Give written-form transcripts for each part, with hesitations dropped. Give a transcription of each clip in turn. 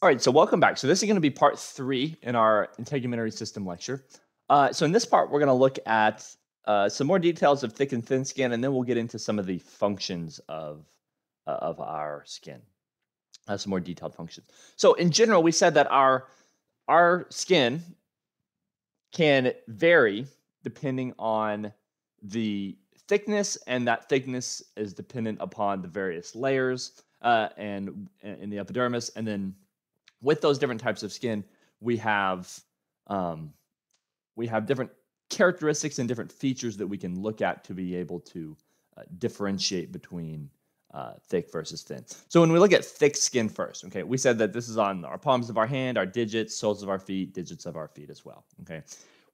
All right, so welcome back. So this is going to be part 3 in our integumentary system lecture. So in this part, we're going to look at some more details of thick and thin skin, and then we'll get into some of the functions of our skin, some more detailed functions. So in general, we said that our skin can vary depending on the thickness, and that thickness is dependent upon the various layers and in the epidermis, and then with those different types of skin, we have different characteristics and different features that we can look at to be able to differentiate between thick versus thin. So when we look at thick skin first, okay, we said that this is on our palms of our hand, our digits, soles of our feet, digits of our feet as well. Okay,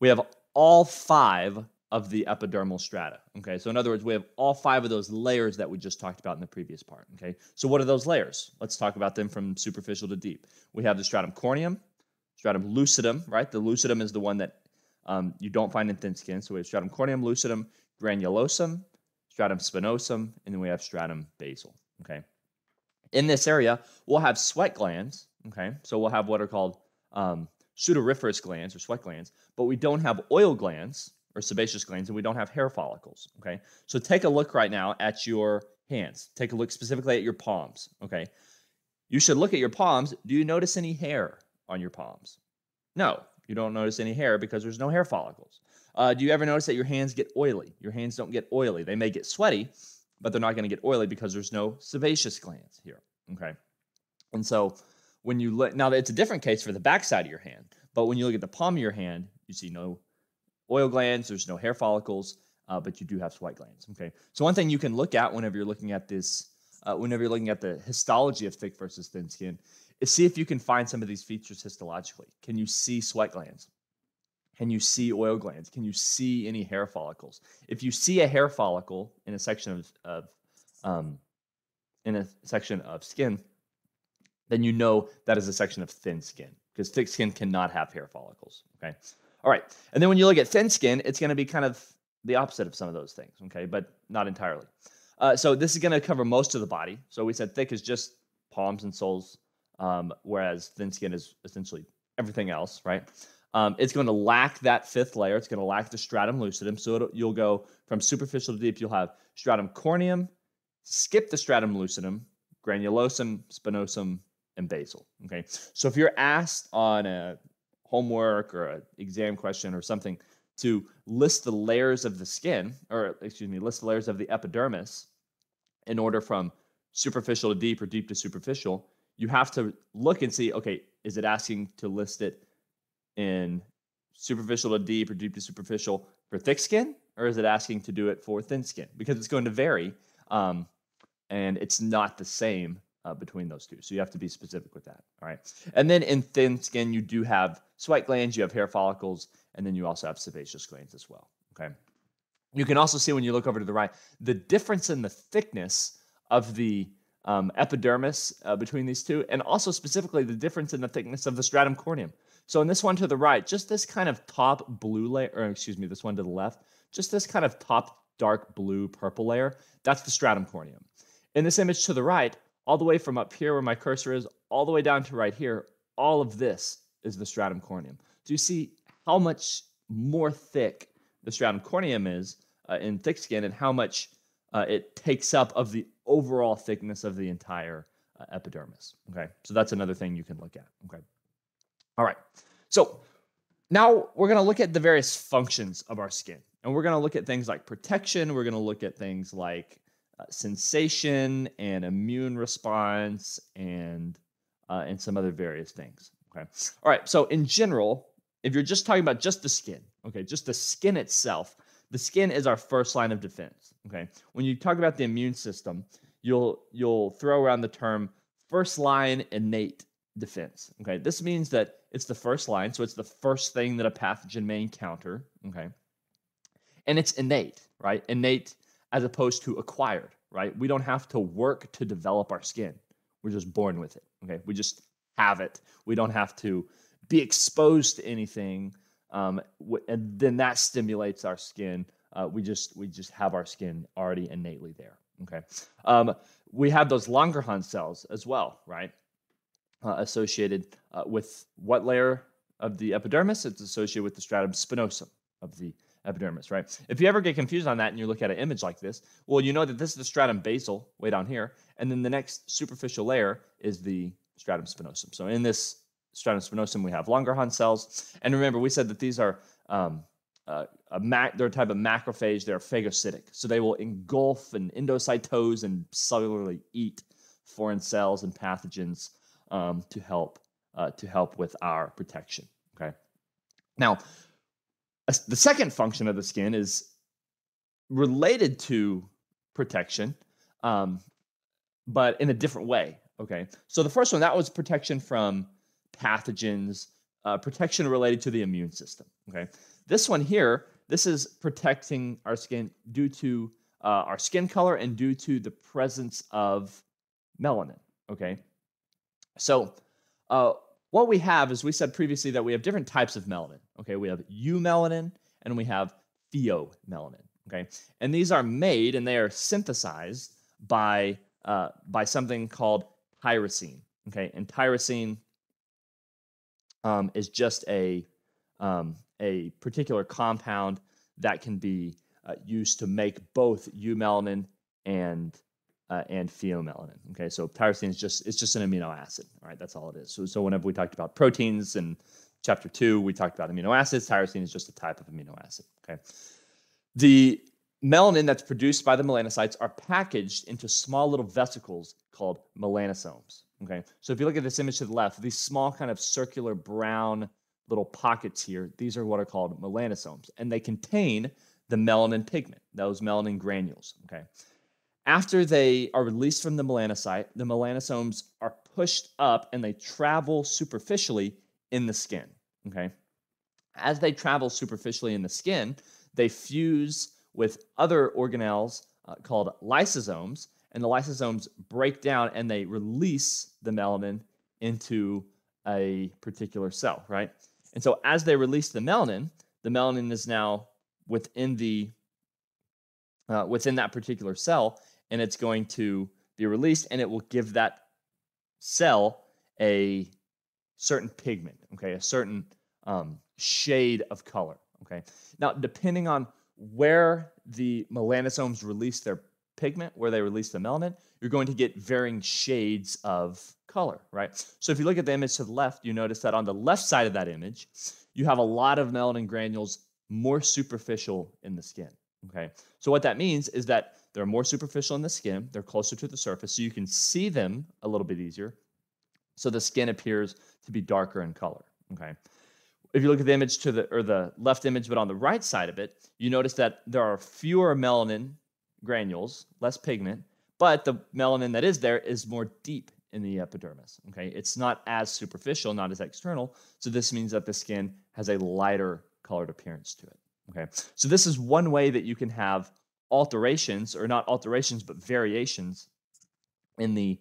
we have all 5 of the epidermal strata. Okay, so in other words, we have all 5 of those layers that we just talked about in the previous part. Okay, so what are those layers? Let's talk about them from superficial to deep. We have the stratum corneum, stratum lucidum, right? The lucidum is the one that you don't find in thin skin. So we have stratum corneum, lucidum, granulosum, stratum spinosum, and then we have stratum basal. Okay, in this area, we'll have sweat glands. Okay, so we'll have what are called sudoriferous glands or sweat glands, but we don't have oil glands or sebaceous glands, and we don't have hair follicles, okay? So take a look right now at your hands. Take a look specifically at your palms, okay? You should look at your palms. Do you notice any hair on your palms? No, you don't notice any hair because there's no hair follicles. Do you ever notice that your hands get oily? Your hands don't get oily. They may get sweaty, but they're not going to get oily because there's no sebaceous glands here, okay? And so when you look, now it's a different case for the backside of your hand, but when you look at the palm of your hand, you see no oil glands, there's no hair follicles, but you do have sweat glands. Okay, so one thing you can look at whenever you're looking at this, whenever you're looking at the histology of thick versus thin skin, is see if you can find some of these features histologically. Can you see sweat glands? Can you see oil glands? Can you see any hair follicles? If you see a hair follicle in a section of skin, then you know that is a section of thin skin, because thick skin cannot have hair follicles. Okay. All right, and then when you look at thin skin, it's going to be kind of the opposite of some of those things, okay, but not entirely. So this is going to cover most of the body. So we said thick is just palms and soles, whereas thin skin is essentially everything else, right? It's going to lack that 5th layer. It's going to lack the stratum lucidum. So you'll go from superficial to deep. You'll have stratum corneum, skip the stratum lucidum, granulosum, spinosum, and basal, okay? So if you're asked on a homework or an exam question or something to list the layers of the skin, or excuse me, list the layers of the epidermis in order from superficial to deep or deep to superficial, you have to look and see, okay, is it asking to list it in superficial to deep or deep to superficial for thick skin, or is it asking to do it for thin skin? Because it's going to vary, and it's not the same between those two. So you have to be specific with that, all right? And then in thin skin, you do have sweat glands, you have hair follicles, and then you also have sebaceous glands as well, okay? You can also see when you look over to the right, the difference in the thickness of the epidermis between these two, and also specifically the difference in the thickness of the stratum corneum. So in this one to the right, just this kind of top blue layer, or excuse me, this one to the left, just this kind of top dark blue purple layer, that's the stratum corneum. In this image to the right, all the way from up here where my cursor is, all the way down to right here, all of this is the stratum corneum. So you see how much more thick the stratum corneum is in thick skin, and how much it takes up of the overall thickness of the entire epidermis. Okay, so that's another thing you can look at. Okay, all right. So now we're going to look at the various functions of our skin, and we're going to look at things like protection. We're going to look at things like sensation and immune response, and some other various things. Okay. All right. So in general, if you're just talking about just the skin, okay, just the skin itself, the skin is our first line of defense. Okay. When you talk about the immune system, you'll throw around the term first line innate defense. Okay. This means that it's the first line, so it's the first thing that a pathogen may encounter. Okay. And it's innate, right? Innate as opposed to acquired, right? We don't have to work to develop our skin. We're just born with it, okay? We just have it. We don't have to be exposed to anything, and then that stimulates our skin. We just have our skin already innately there, okay? We have those Langerhans cells as well, right? associated with what layer of the epidermis? It's associated with the stratum spinosum of the epidermis, right? If you ever get confused on that and you look at an image like this, well, you know that this is the stratum basal way down here, and then the next superficial layer is the stratum spinosum. So in this stratum spinosum, we have Langerhans cells, and remember, we said that these are they're a type of macrophage. They're phagocytic, so they will engulf and endocytose and cellularly eat foreign cells and pathogens to help with our protection. Okay. Now, the second function of the skin is related to protection, but in a different way. Okay. So the first one, that was protection from pathogens, protection related to the immune system. Okay. This one here, this is protecting our skin due to our skin color and due to the presence of melanin. Okay. So what we have is, we said previously that we have different types of melanin. Okay, we have eumelanin and we have pheomelanin. Okay, and these are made and they are synthesized by something called tyrosine. Okay, and tyrosine is just a particular compound that can be used to make both eumelanin and pheomelanin. Okay, so tyrosine is just an amino acid. All right, that's all it is. So whenever we talked about proteins in chapter 2, we talked about amino acids. Tyrosine is just a type of amino acid. Okay, the melanin that's produced by the melanocytes are packaged into small little vesicles called melanosomes. Okay, so if you look at this image to the left, these small kind of circular brown little pockets here, these are what are called melanosomes, and they contain the melanin pigment, those melanin granules. Okay. After they are released from the melanocyte, the melanosomes are pushed up and they travel superficially in the skin. Okay. As they travel superficially in the skin, they fuse with other organelles called lysosomes, and the lysosomes break down and they release the melanin into a particular cell, right? And so as they release the melanin is now within that particular cell, and it's going to be released, and it will give that cell a certain pigment, okay, a certain shade of color, okay. Now, depending on where the melanosomes release their pigment, where they release the melanin, you're going to get varying shades of color, right? So if you look at the image to the left, you notice that on the left side of that image, you have a lot of melanin granules more superficial in the skin, okay. So what that means is that they're more superficial in the skin, they're closer to the surface, so you can see them a little bit easier. So the skin appears to be darker in color. Okay. If you look at the image to the left image, but on the right side of it, you notice that there are fewer melanin granules, less pigment, but the melanin that is there is more deep in the epidermis. Okay. It's not as superficial, not as external. So this means that the skin has a lighter colored appearance to it. Okay. So this is one way that you can have alterations, or not alterations, but variations in the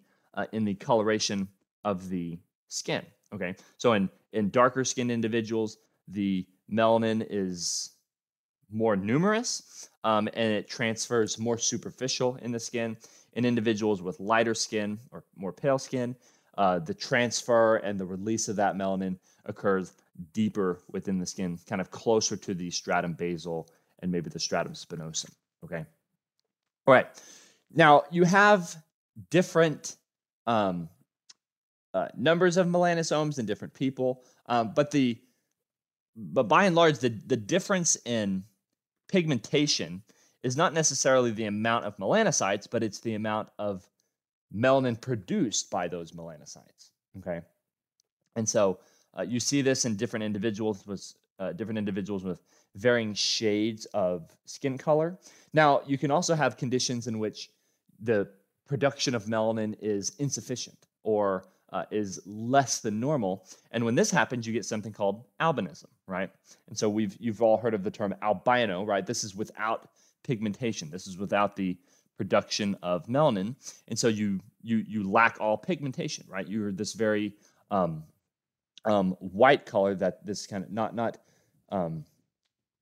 coloration of the skin. Okay, so in darker skinned individuals, the melanin is more numerous, and it transfers more superficial in the skin. In individuals with lighter skin or more pale skin, the transfer and the release of that melanin occurs deeper within the skin, kind of closer to the stratum basal and maybe the stratum spinosum. Okay. All right. Now you have different numbers of melanosomes in different people, but by and large, the difference in pigmentation is not necessarily the amount of melanocytes, but it's the amount of melanin produced by those melanocytes. Okay, and so you see this in different individuals with varying shades of skin color. Now, you can also have conditions in which the production of melanin is insufficient or is less than normal. And when this happens, you get something called albinism, right? And so you've all heard of the term albino, right? This is without pigmentation. This is without the production of melanin. And so you lack all pigmentation, right? You're this very white color, that this kind of not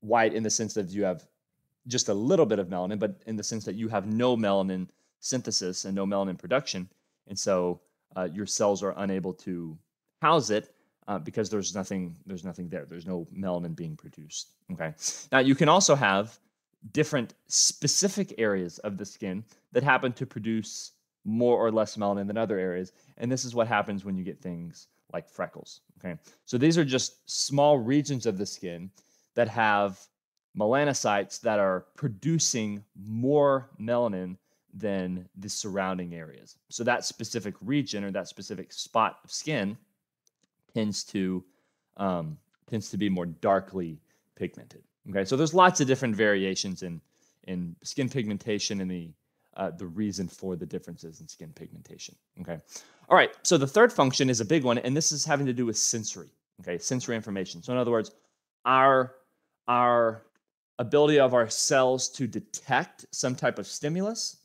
white in the sense that you have just a little bit of melanin, but in the sense that you have no melanin synthesis and no melanin production. And so your cells are unable to house it because there's nothing there. There's no melanin being produced. Okay. Now you can also have different specific areas of the skin that happen to produce more or less melanin than other areas, and this is what happens when you get things like freckles. Okay. So these are just small regions of the skin that have melanocytes that are producing more melanin than the surrounding areas. So that specific region or that specific spot of skin tends to be more darkly pigmented. Okay, so there's lots of different variations in skin pigmentation and the reason for the differences in skin pigmentation. Okay, all right. So the third function is a big one, and this is having to do with sensory. Okay, sensory information. So in other words, our ability of our cells to detect some type of stimulus,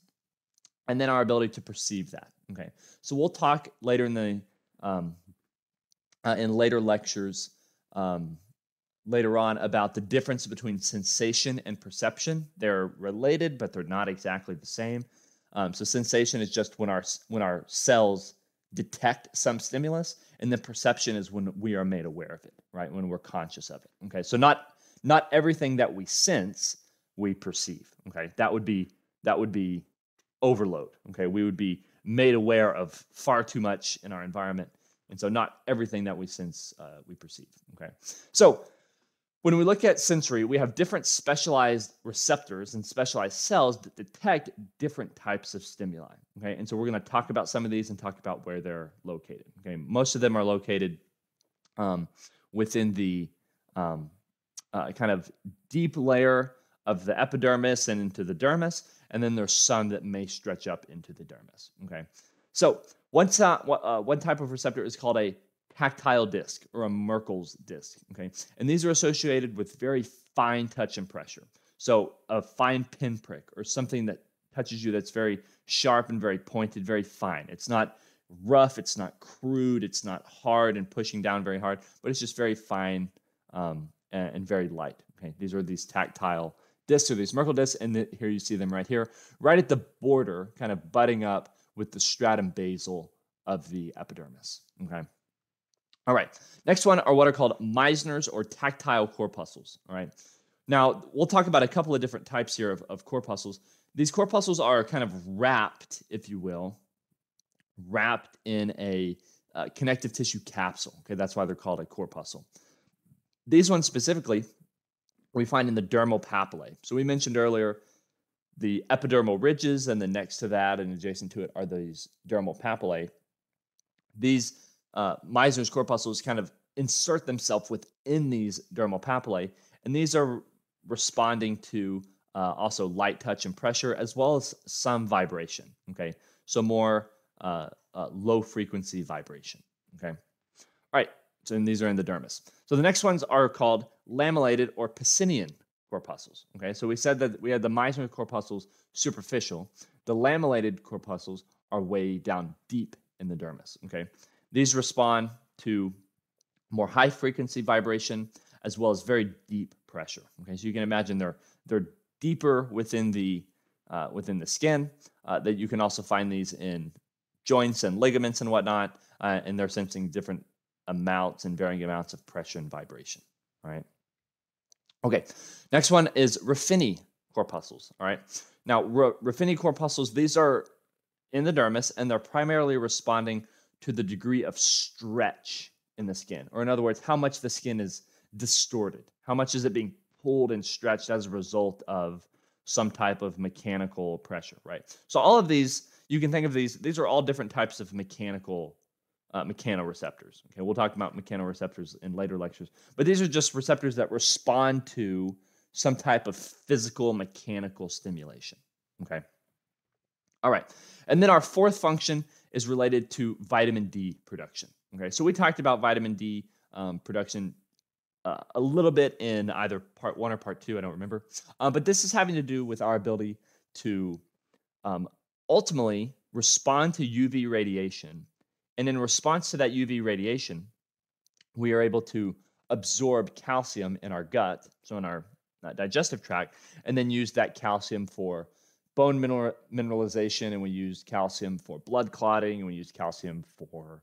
and then our ability to perceive that. Okay, so we'll talk later in later lectures later on about the difference between sensation and perception. They're related, but they're not exactly the same. So sensation is just when our cells detect some stimulus, and then perception is when we are made aware of it, right? When we're conscious of it. Okay, so not everything that we sense we perceive. Okay, that would be overload. Okay, we would be made aware of far too much in our environment, and so not everything that we sense we perceive. Okay, so when we look at sensory, we have different specialized receptors and specialized cells that detect different types of stimuli. Okay, and so we're going to talk about some of these and talk about where they're located. Okay, most of them are located within the kind of deep layer of the epidermis and into the dermis, and then there's some that may stretch up into the dermis. Okay, so one type of receptor is called a tactile disc or a Merkel's disc. Okay, and these are associated with very fine touch and pressure. So a fine pinprick or something that touches you that's very sharp and very pointed, very fine. It's not rough, it's not crude, it's not hard and pushing down very hard, but it's just very fine and very light. Okay, these tactile discs or these Merkel discs, and here you see them right here, right at the border, kind of butting up with the stratum basal of the epidermis. Okay. All right. Next one are what are called Meissner's or tactile corpuscles. All right. Now we'll talk about a couple of different types here of corpuscles. These corpuscles are kind of wrapped, if you will, wrapped in a connective tissue capsule. Okay, that's why they're called a corpuscle. These ones specifically we find in the dermal papillae. So we mentioned earlier the epidermal ridges, and then next to that and adjacent to it are these dermal papillae. These Meissner's corpuscles kind of insert themselves within these dermal papillae, and these are responding to also light touch and pressure, as well as some vibration. Okay, so more low frequency vibration. Okay, all right. So and these are in the dermis. So the next ones are called lamellated or Pacinian corpuscles. Okay, so we said that we had the Meissner corpuscles superficial. The lamellated corpuscles are way down deep in the dermis. Okay, these respond to more high frequency vibration as well as very deep pressure. Okay, so you can imagine they're deeper within the skin. That you can also find these in joints and ligaments and whatnot, and they're sensing different amounts and varying amounts of pressure and vibration. All right. Okay. Next one is Ruffini corpuscles. All right. Now, Ruffini corpuscles, these are in the dermis, and they're primarily responding to the degree of stretch in the skin, or in other words, how much the skin is distorted. How much is it being pulled and stretched as a result of some type of mechanical pressure, right? So all of these, you can think of these are all different types of mechanoreceptors. Okay, we'll talk about mechanoreceptors in later lectures, but these are just receptors that respond to some type of physical mechanical stimulation. Okay. All right. And then our fourth function is related to vitamin D production. Okay, so we talked about vitamin D production a little bit in either part 1 or part 2, I don't remember. But this is having to do with our ability to ultimately respond to UV radiation. And in response to that UV radiation, we are able to absorb calcium in our gut, so in our digestive tract, and then use that calcium for bone mineralization, and we use calcium for blood clotting, and we use calcium for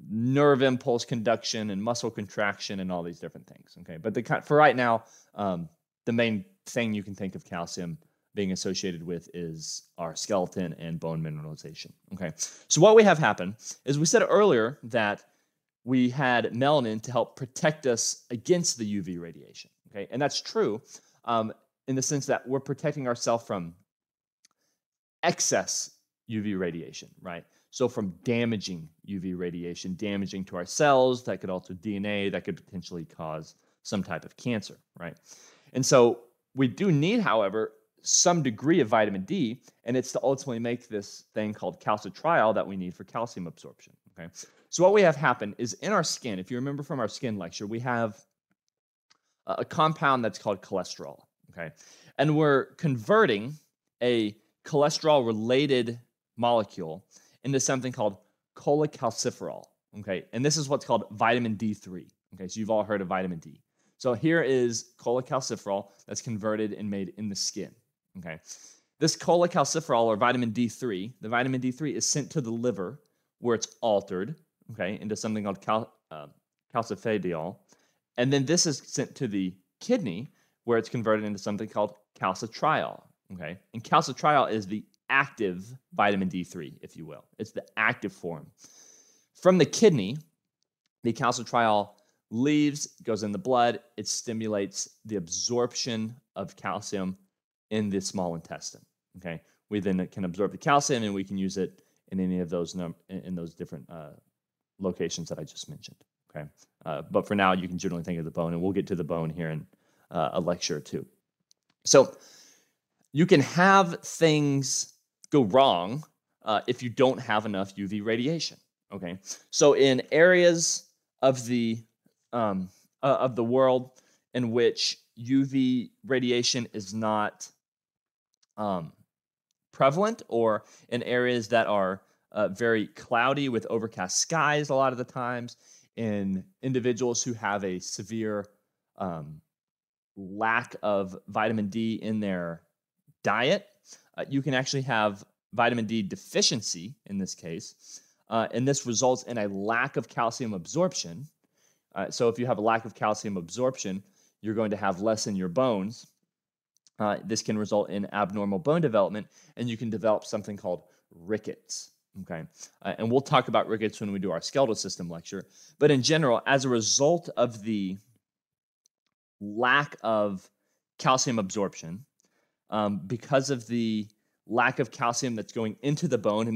nerve impulse conduction and muscle contraction and all these different things. Okay, but for right now, the main thing you can think of calcium being associated with is our skeleton and bone mineralization. Okay, so what we have happen is we said earlier that we had melanin to help protect us against the UV radiation. Okay, and that's true in the sense that we're protecting ourselves from excess UV radiation, right? So from damaging UV radiation, damaging to our cells, that could also DNA, that could potentially cause some type of cancer, right? And so we do need, however, some degree of vitamin D, and it's to ultimately make this thing called calcitriol that we need for calcium absorption, okay? So what we have happen is in our skin, if you remember from our skin lecture, we have a compound that's called cholesterol, okay? And we're converting a cholesterol-related molecule into something called cholecalciferol, okay? And this is what's called vitamin D3, okay? So you've all heard of vitamin D. So here is cholecalciferol that's converted and made in the skin, okay? This cholecalciferol, or vitamin D3, the vitamin D3 is sent to the liver where it's altered, okay, into something called calcifediol. And then this is sent to the kidney where it's converted into something called calcitriol, okay? And calcitriol is the active vitamin D3, if you will. It's the active form. From the kidney, the calcitriol leaves, goes in the blood. It stimulates the absorption of calcium in the small intestine, okay? We then can absorb the calcium, and we can use it in any of those in those different locations that I just mentioned, okay? But for now, you can generally think of the bone, and we'll get to the bone here in a lecture or two. So you can have things go wrong if you don't have enough UV radiation, okay? So in areas of the world in which UV radiation is not prevalent, or in areas that are very cloudy with overcast skies a lot of the times, in individuals who have a severe lack of vitamin D in their diet, you can actually have vitamin D deficiency in this case, and this results in a lack of calcium absorption. So if you have a lack of calcium absorption, you're going to have less in your bones. This can result in abnormal bone development, and you can develop something called rickets, okay? And we'll talk about rickets when we do our skeletal system lecture. But in general, as a result of the lack of calcium absorption, because of the lack of calcium that's going into the bone, and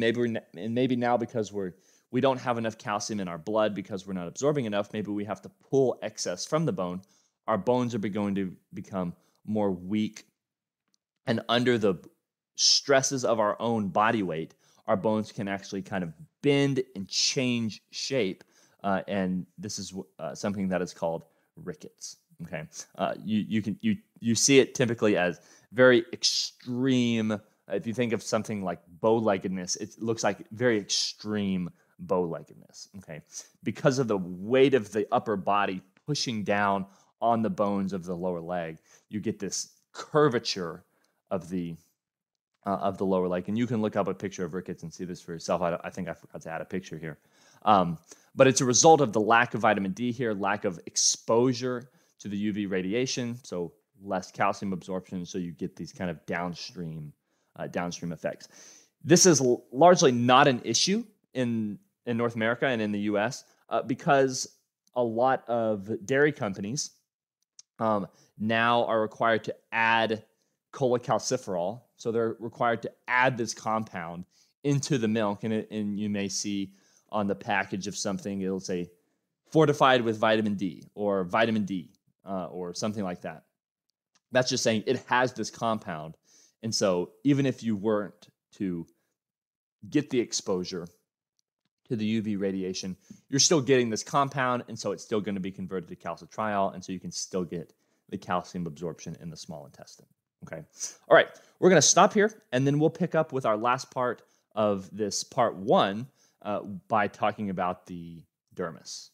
maybe now because we don't have enough calcium in our blood because we're not absorbing enough, maybe we have to pull excess from the bone, our bones are going to become more weak. And under the stresses of our own body weight, our bones can actually kind of bend and change shape. And this is something that is called rickets. Okay, you see it typically as very extreme. If you think of something like bow-leggedness, it looks like very extreme bow-leggedness. Okay, because of the weight of the upper body pushing down on the bones of the lower leg, you get this curvature of the lower leg. And you can look up a picture of rickets and see this for yourself. I think I forgot to add a picture here. But it's a result of the lack of vitamin D here, lack of exposure to the UV radiation, so less calcium absorption, so you get these kind of downstream effects. This is largely not an issue in North America and in the US because a lot of dairy companies now are required to add cholecalciferol. So they're required to add this compound into the milk, and you may see on the package of something, it'll say fortified with vitamin D or vitamin D or something like that. That's just saying it has this compound. And so even if you weren't to get the exposure to the UV radiation, you're still getting this compound, and so it's still going to be converted to calcitriol, and so you can still get the calcium absorption in the small intestine. Okay. All right. We're going to stop here, and then we'll pick up with our last part of this part one by talking about the dermis.